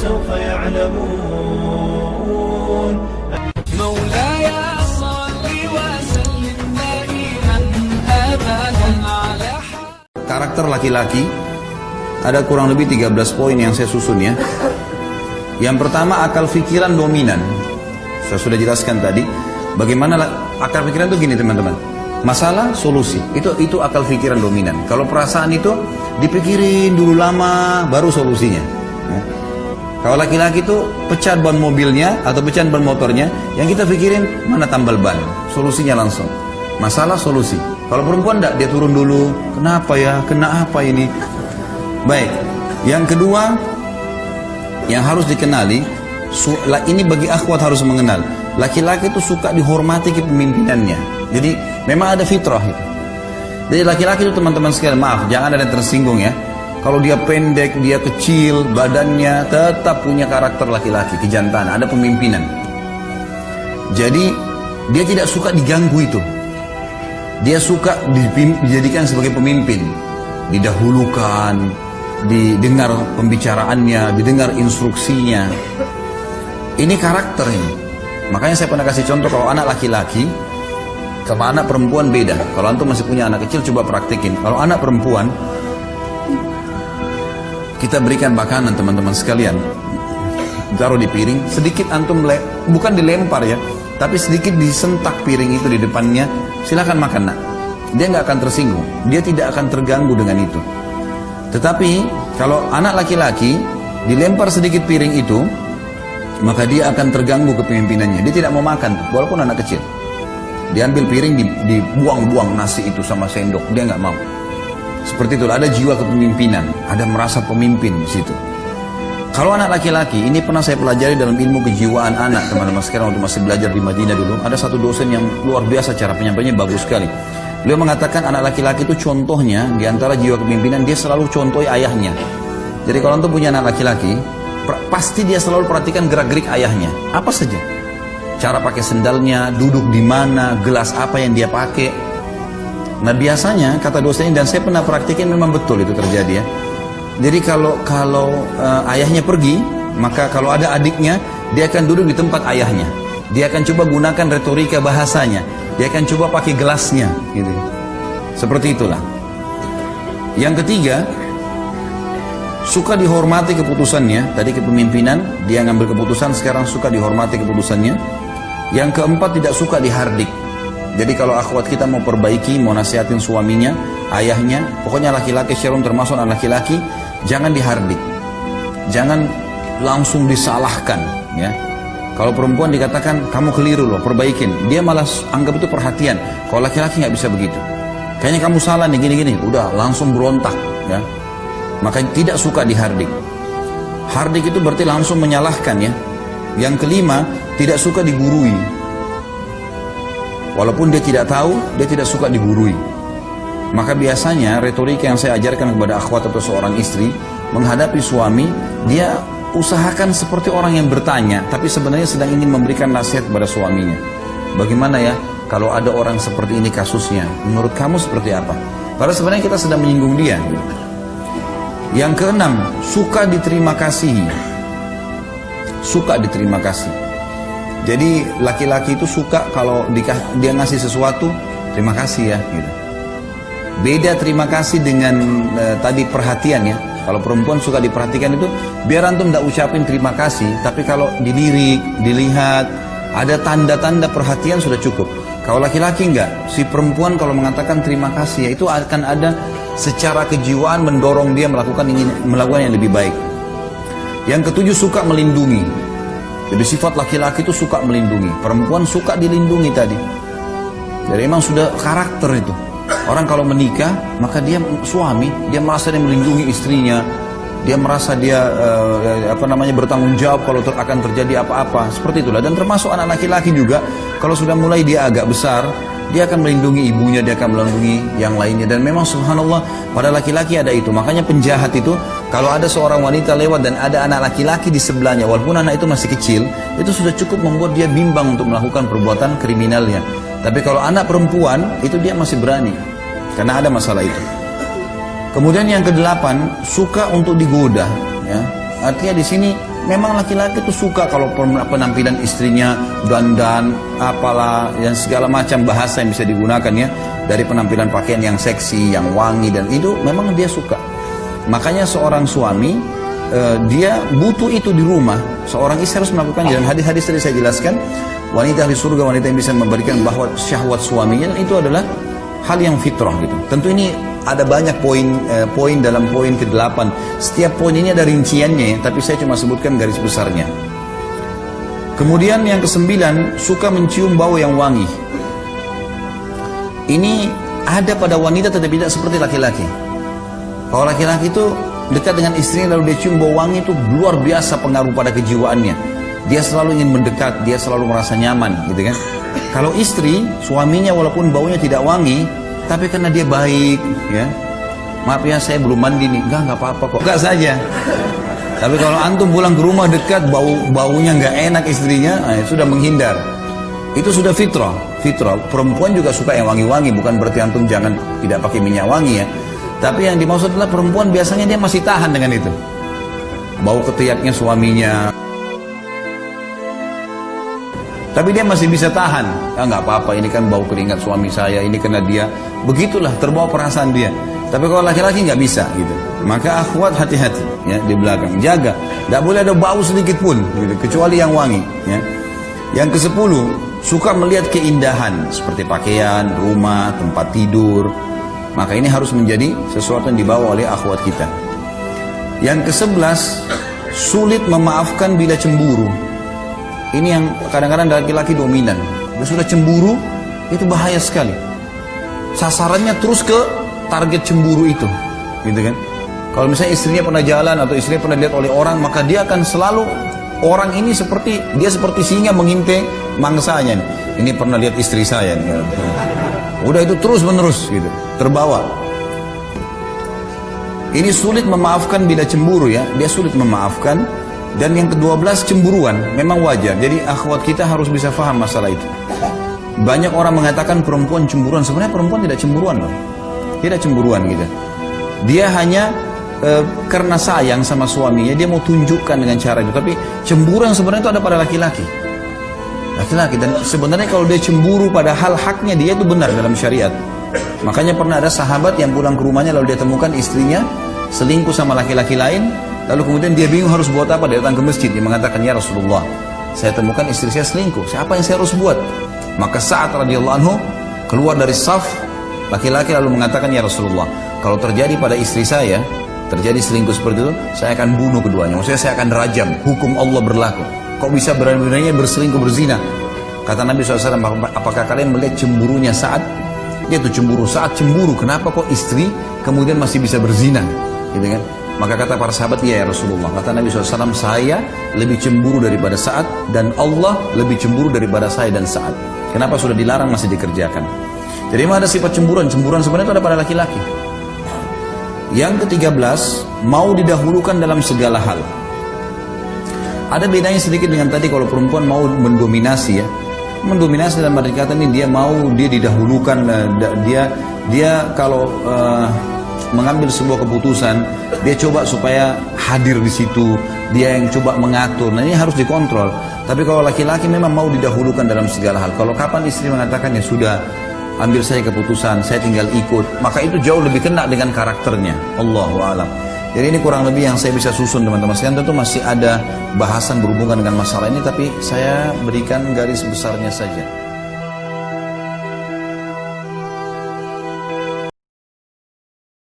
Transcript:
فسوف يعلمون مولاي صل وسلم دائما أبدا على Karakter laki-laki ada kurang lebih 13 poin yang saya susun ya. Yang pertama, akal pikiran dominan. Saya sudah jelaskan tadi bagaimana akal pikiran itu gini teman-teman. Masalah, solusi. Itu akal pikiran dominan. Kalau perasaan itu dipikirin dulu lama baru solusinya. Ya. Kalau laki-laki itu pecat ban mobilnya atau pecat ban motornya, yang kita pikirin mana tambal ban, solusinya langsung. Masalah, solusi. Kalau perempuan enggak, dia turun dulu. Kenapa ya? Kena apa ini? Baik. Yang kedua, yang harus dikenali, ini bagi akhwat harus mengenal. Laki-laki itu suka dihormati kepemimpinannya. Jadi memang ada fitrah itu. Jadi laki-laki itu teman-teman sekalian, maaf, jangan ada yang tersinggung ya. Kalau dia pendek, dia kecil, badannya tetap punya karakter laki-laki, kejantanan, ada pemimpinan. Jadi dia tidak suka diganggu itu. Dia suka dijadikan sebagai pemimpin, didahulukan, didengar pembicaraannya, didengar instruksinya. Ini karakter ini. Makanya saya pernah kasih contoh, kalau anak laki-laki sama anak perempuan beda. Kalau antum masih punya anak kecil, coba praktikin. Kalau anak perempuan, kita berikan makanan teman-teman sekalian, taruh di piring, sedikit antum bukan dilempar ya, tapi sedikit disentak piring itu di depannya, silakan makan nak. Dia nggak akan tersinggung, dia tidak akan terganggu dengan itu. Tetapi kalau anak laki-laki dilempar sedikit piring itu, maka dia akan terganggu kepemimpinannya. Dia tidak mau makan, walaupun anak kecil. Diambil piring, dibuang-buang nasi itu sama sendok, dia nggak mau. Seperti itu, ada jiwa kepemimpinan, ada merasa pemimpin di situ. Kalau anak laki-laki, ini pernah saya pelajari dalam ilmu kejiwaan anak, teman-teman sekarang waktu masih belajar di Madinah dulu, ada satu dosen yang luar biasa, cara penyampaiannya bagus sekali. Beliau mengatakan anak laki-laki itu contohnya, di antara jiwa kepemimpinan, dia selalu contohi ayahnya. Jadi kalau antum punya anak laki-laki, pasti dia selalu perhatikan gerak-gerik ayahnya, apa saja. Cara pakai sendalnya, duduk di mana, gelas apa yang dia pakai. Nah biasanya kata dosen ini, dan saya pernah praktikin, memang betul itu terjadi ya. Jadi kalau ayahnya pergi, maka kalau ada adiknya, dia akan duduk di tempat ayahnya. Dia akan coba gunakan retorika bahasanya. Dia akan coba pakai gelasnya, gitu. Seperti itulah. Yang ketiga, suka dihormati keputusannya. Tadi kepemimpinan, dia ngambil keputusan, sekarang suka dihormati keputusannya. Yang keempat, tidak suka dihardik. Jadi kalau akhwat kita mau perbaiki, mau nasihatin suaminya, ayahnya, pokoknya laki-laki, syarum termasuk anak laki-laki, jangan dihardik. Jangan langsung disalahkan, ya. Kalau perempuan dikatakan, kamu keliru loh, perbaikin. Dia malah anggap itu perhatian. Kalau laki-laki nggak bisa begitu. Kayaknya kamu salah nih, gini-gini. Udah, langsung berontak, ya. Maka tidak suka dihardik. Hardik itu berarti langsung menyalahkan, ya. Yang kelima, tidak suka digurui. Walaupun dia tidak tahu, dia tidak suka digurui. Maka biasanya retorika yang saya ajarkan kepada akhwat atau seorang istri, menghadapi suami, dia usahakan seperti orang yang bertanya, tapi sebenarnya sedang ingin memberikan nasihat kepada suaminya. Bagaimana ya, kalau ada orang seperti ini kasusnya, menurut kamu seperti apa? Padahal sebenarnya kita sedang menyinggung dia. Yang keenam, suka diterima kasih. Suka diterima kasih. Jadi laki-laki itu suka kalau dia ngasih sesuatu, terima kasih ya, gitu. Beda terima kasih dengan tadi perhatian ya. Kalau perempuan suka diperhatikan itu, biar antum tidak ucapin terima kasih, tapi kalau dilirik, dilihat, ada tanda-tanda perhatian sudah cukup. Kalau laki-laki enggak, si perempuan kalau mengatakan terima kasih, ya itu akan ada secara kejiwaan mendorong dia melakukan yang lebih baik. Yang ketujuh, suka melindungi. Jadi sifat laki-laki itu suka melindungi, perempuan suka dilindungi tadi. Jadi memang sudah karakter itu. Orang kalau menikah, maka dia suami, dia merasa dia melindungi istrinya, dia merasa dia bertanggung jawab kalau akan terjadi apa-apa, seperti itulah. Dan termasuk anak laki-laki juga, kalau sudah mulai dia agak besar, dia akan melindungi ibunya, dia akan melindungi yang lainnya. Dan memang subhanallah, pada laki-laki ada itu. Makanya penjahat itu, kalau ada seorang wanita lewat dan ada anak laki-laki di sebelahnya, walaupun anak itu masih kecil, itu sudah cukup membuat dia bimbang untuk melakukan perbuatan kriminalnya. Tapi kalau anak perempuan, itu dia masih berani, karena ada masalah itu. Kemudian yang kedelapan, suka untuk digoda, ya. Artinya di sini memang laki-laki tuh suka kalau penampilan istrinya dandan, apalah, yang segala macam bahasa yang bisa digunakan ya, dari penampilan pakaian yang seksi, yang wangi, dan itu memang dia suka. Makanya seorang suami dia butuh itu di rumah. Seorang istri harus melakukannya. Dan hadis-hadis tadi saya jelaskan, wanita di surga, wanita yang bisa memberikan bahwa syahwat suaminya, itu adalah hal yang fitrah gitu. Tentu ini ada banyak poin dalam poin ke-8. Setiap poin ini ada rinciannya ya, tapi saya cuma sebutkan garis besarnya. Kemudian yang ke-9, suka mencium bau yang wangi. Ini ada pada wanita tetapi tidak seperti laki-laki. Kalau laki-laki itu dekat dengan istrinya lalu dia cium bau wangi, itu luar biasa pengaruh pada kejiwaannya. Dia selalu ingin mendekat, dia selalu merasa nyaman gitu kan. Kalau istri, suaminya walaupun baunya tidak wangi, tapi karena dia baik ya, maaf ya saya belum mandi nih, enggak apa-apa kok, enggak saja. Tapi kalau antum pulang ke rumah dekat baunya enggak enak istrinya, sudah menghindar. Itu sudah fitrah. Perempuan juga suka yang wangi-wangi, bukan berarti antum jangan tidak pakai minyak wangi ya. Tapi yang dimaksud adalah perempuan biasanya dia masih tahan dengan itu. Bau ketiaknya suaminya, tapi dia masih bisa tahan. Nggak apa-apa, ini kan bau keringat suami saya, ini karena dia. Begitulah, terbawa perasaan dia. Tapi kalau laki-laki nggak bisa gitu. Maka akhwat hati-hati ya, di belakang. Jaga, nggak boleh ada bau sedikit pun gitu, kecuali yang wangi ya. Yang ke-10, suka melihat keindahan seperti pakaian, rumah, tempat tidur. Maka ini harus menjadi sesuatu yang dibawa oleh akhwat kita. Yang ke-11, sulit memaafkan bila cemburu. Ini yang kadang-kadang laki-laki dominan. Dia sudah cemburu, itu bahaya sekali. Sasarannya terus ke target cemburu itu, gitu kan? Kalau misalnya istrinya pernah jalan atau istrinya pernah dilihat oleh orang, maka dia akan selalu, orang ini seperti singa mengintai mangsanya. Ini pernah lihat istri saya nih. Udah itu terus menerus gitu, terbawa. Ini sulit memaafkan bila cemburu ya, dia sulit memaafkan. Dan yang ke-12, cemburuan, memang wajar. Jadi akhwat kita harus bisa faham masalah itu. Banyak orang mengatakan perempuan cemburuan, sebenarnya perempuan tidak cemburuan loh. Tidak cemburuan gitu. Dia hanya karena sayang sama suaminya, dia mau tunjukkan dengan cara itu. Tapi cemburuan sebenarnya itu ada pada laki-laki. Laki-laki, dan sebenarnya kalau dia cemburu pada hal haknya dia itu benar dalam syariat. Makanya pernah ada sahabat yang pulang ke rumahnya lalu dia temukan istrinya selingkuh sama laki-laki lain. Lalu kemudian dia bingung harus buat apa. Dia datang ke masjid, dia mengatakan, ya Rasulullah, saya temukan istri saya selingkuh, apa yang saya harus buat? Maka Sa'ad radhiyallahu anhu keluar dari saf laki-laki lalu mengatakan, ya Rasulullah, kalau terjadi pada istri saya terjadi selingkuh seperti itu, saya akan bunuh keduanya. Maksudnya saya akan rajam, hukum Allah berlaku. Kok bisa berani-beraninya berselingkuh, berzina? Kata Nabi SAW, apakah kalian melihat cemburunya Sa'ad? Dia tuh cemburu, Sa'ad cemburu, kenapa kok istri kemudian masih bisa berzina? Gitu kan? Maka kata para sahabat, ya Rasulullah, kata Nabi SAW, saya lebih cemburu daripada Sa'ad, dan Allah lebih cemburu daripada saya dan Sa'ad. Kenapa sudah dilarang masih dikerjakan? Jadi memang ada sifat cemburuan sebenarnya itu ada pada laki-laki. Yang ke-13, mau didahulukan dalam segala hal. Ada bedanya sedikit dengan tadi. Kalau perempuan mau mendominasi ya, mendominasi dalam arti kata ini dia mau dia didahulukan, dia kalau mengambil sebuah keputusan, dia coba supaya hadir di situ, dia yang coba mengatur. Nah ini harus dikontrol. Tapi kalau laki-laki memang mau didahulukan dalam segala hal. Kalau kapan istri mengatakan ya sudah, ambil saya keputusan, saya tinggal ikut, maka itu jauh lebih kena dengan karakternya. Allahu a'lam. Jadi ini kurang lebih yang saya bisa susun teman-teman sekalian. Tentu masih ada bahasan berhubungan dengan masalah ini, tapi saya berikan garis besarnya saja.